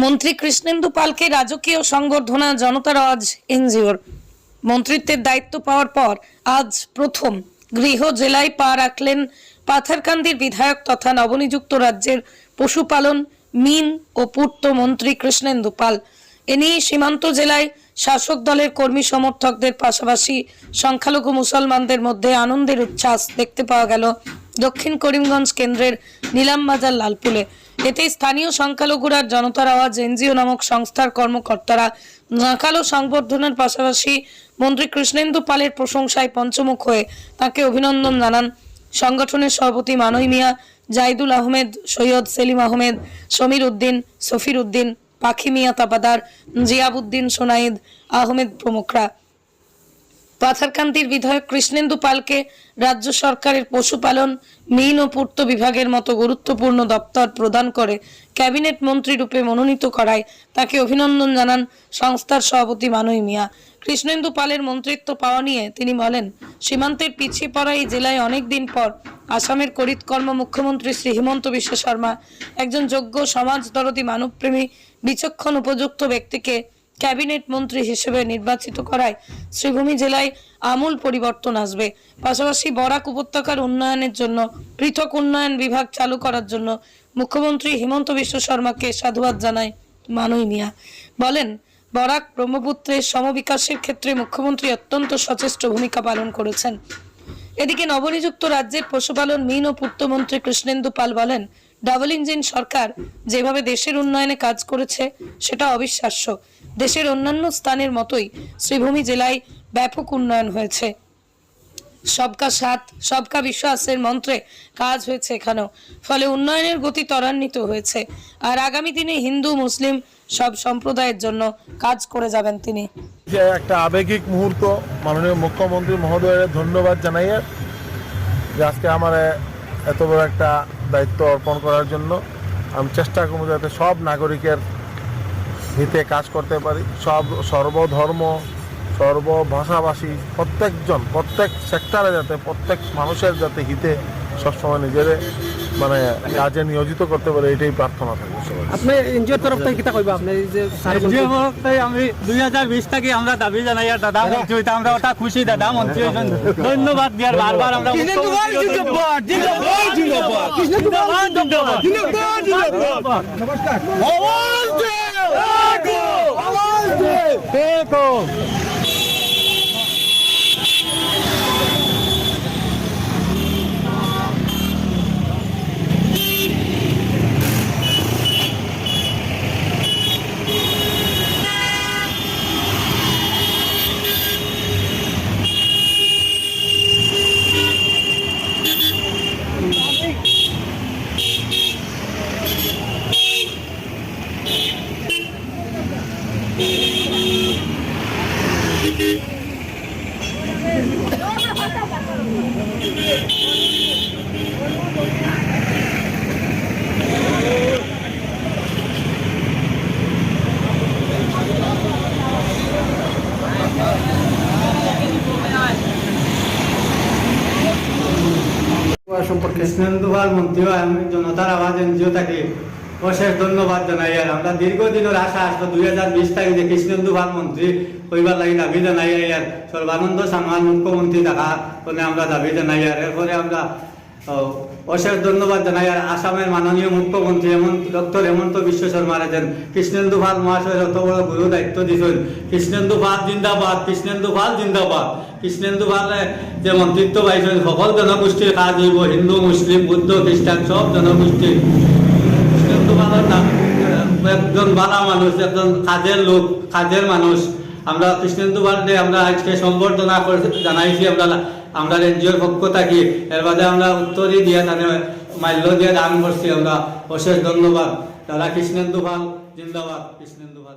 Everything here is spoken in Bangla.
মন্ত্রী কৃষ্ণেন্দু পালকে রাজকীয় সংবর্ধনা জনতার আওয়াজ এনজিওর। মন্ত্রিত্বের দায়িত্ব পাওয়ার পর আজ প্রথম গৃহ জেলায় পা রাখলেন পাথারকান্দির বিধায়ক তথা নবনিযুক্ত রাজ্যের পশুপালন, মিন ও পূর্ত মন্ত্রী কৃষ্ণেন্দু পাল। এ নিয়ে সীমান্ত জেলায় শাসক দলের কর্মী সমর্থকদের পাশাপাশি সংখ্যালঘু মুসলমানদের মধ্যে আনন্দের উচ্ছ্বাস দেখতে পাওয়া গেল দক্ষিণ করিমগঞ্জ কেন্দ্রের নিলামবাজার লালপুলে। এতে স্থানীয় সংখ্যালঘুরা জনতার আওয়াজ এনজিও নামক সংস্থার কর্মকর্তারা নাকালো সংবর্ধনার পাশাপাশি মন্ত্রী কৃষ্ণেন্দু পালের প্রশংসায় পঞ্চমুখ হয়ে তাকে অভিনন্দন জানান সংগঠনের সভাপতি মানই মিয়া, জাইদুল আহমেদ, সৈয়দ সেলিম আহমেদ, সমীর উদ্দিন, সফির উদ্দিন, পাখি মিয়া তাপাদার, জিয়াবুদ্দিন সোনাইদ আহমেদ প্রমুখরা। পাথারকান্দির বিধায়ক কৃষ্ণেন্দু পালকে রাজ্য সরকারের পশুপালন, মিন ও পূর্ত বিভাগের মতো গুরুত্বপূর্ণ দপ্তর প্রদান করে ক্যাবিনেট মন্ত্রী রূপে মনোনীত করায় তাকে অভিনন্দন জানান সংস্থার সভাপতি মানই মিয়া। কৃষ্ণেন্দু পালের মন্ত্রিত্ব পাওয়া নিয়ে তিনি বলেন, সীমান্তের পিছিয়ে পড়া এই জেলায় অনেকদিন পর আসামের করিতকর্ম মুখ্যমন্ত্রী শ্রী হিমন্ত বিশ্ব শর্মা একজন যোগ্য, সমাজদরদী, মানবপ্রেমী, বিচক্ষণ, উপযুক্ত ব্যক্তিকে ক্যাবিনেট মন্ত্রী হিসেবে নির্বাচিত করায় শ্রীভূমি জেলায় আমূল পরিবর্তন আসবে। পাশাপাশি বরাক উপত্যকার উন্নয়নের জন্য পৃথক উন্নয়ন বিভাগ চালু করার জন্য মুখ্যমন্ত্রী হিমন্ত বিশ্ব শর্মাকে সাধুবাদ জানায় মানই মিয়া। বলেন, বরাক ব্রহ্মপুত্রের সমবিকাশের ক্ষেত্রে মুখ্যমন্ত্রী অত্যন্ত সচেষ্ট ভূমিকা পালন করেছেন। এদিকে নবনিযুক্ত রাজ্যের পশুপালন, মিন ও পূর্তমন্ত্রী কৃষ্ণেন্দু পাল বলেন, ডাবল ইঞ্জিন সরকার যেভাবে দেশের উন্নয়নে কাজ করেছে সেটা অবিশ্বাস্য। দেশের অন্যান্য স্থানের মতোই শ্রীভূমি জেলায় ব্যাপক উন্নয়ন হয়েছে। সবকা সাথ সবকা বিশ্বাসের মন্ত্রে কাজ হয়েছে এখানেও, ফলে উন্নয়নের গতি ত্বরান্বিত হয়েছে। আর আগামী দিনে হিন্দু মুসলিম সব সম্প্রদায়ের জন্য কাজ করে যাবেন তিনি। যে একটা আবেগিক মুহূর্ত, মাননীয় মুখ্যমন্ত্রী মহোদয়ের ধন্যবাদ জানাইয়ে যে আজকে আমার এত বড় একটা দায়িত্ব অর্পণ করার জন্য আমি চেষ্টা করব যাতে সব নাগরিকের হিতে কাজ করতে পারি। সর্বধর্ম, সর্বভাষাভাষী প্রত্যেকজন, প্রত্যেক সেক্টরে যাতে প্রত্যেক মানুষের যাতে হিতে সবসময় নিজের কাজে নিয়োজিত করতে পারে, এটাই প্রার্থনা থাকবে। আপনি এনজিওর তরফ থেকে কিটা কইবা? আপনি যে আমি 2020 থেকে আমরা দাবি জানাই আর দাদা মন্ত্রী হইতে আমরা ওটা খুশি। দাদা মন্ত্রী হয়েছেন, ধন্যবাদ দিয়ার বারবার আমরা কৃষ্ণেন্দু পাল মন্ত্রী আমি জনতার আওয়াজ এনজিও থাকি অশেষ ধন্যবাদ জানাই। আর আমরা দীর্ঘদিনের আশা আসলো 2020 তারিখ যে কৃষ্ণেন্দু পাল মন্ত্রী হইবার লাগি দাবি জানাই। আর সর্বানন্দ সামাল মুখ্যমন্ত্রী দেখা বলে আমরা দাবি জানাই। আর এরপরে আমরা অশেষ ধন্যবাদ জানাই। আর আসামের মাননীয় মুখ্যমন্ত্রী ডক্টর হেমন্ত বিশ্ব শর্মার যেন কৃষ্ণেন্দু পাল মহাশয়ের অত বড় গুরু দায়িত্ব দিয়েছেন। কৃষ্ণেন্দু পাল জিন্দাবাদ, কৃষ্ণেন্দু পাল জিন্দাবাদ। কৃষ্ণেন্দু পালে যে মন্ত্রিত্ব পাইছেন সকল জনগোষ্ঠীর কাজ হইব, হিন্দু, মুসলিম, বৌদ্ধ, খ্রিস্টান সব জনগোষ্ঠীর। কৃষ্ণেন্দু পালের নাম একজন ভালো মানুষ, একজন কাজের লোক, কাজের মানুষ। আমরা কৃষ্ণেন্দু পালকে আমরা আজকে সম্বর্ধনা জানাইছি আমরা এনজিওর পক্ষ থাকি। এর বাদে আমরা উত্তরই দিয়ে তাদের মাল্য দিয়ে দান করছি। আমরা অশেষ ধন্যবাদ। তারা কৃষ্ণেন্দু পাল জিন্দাবাদ, কৃষ্ণেন্দু পাল।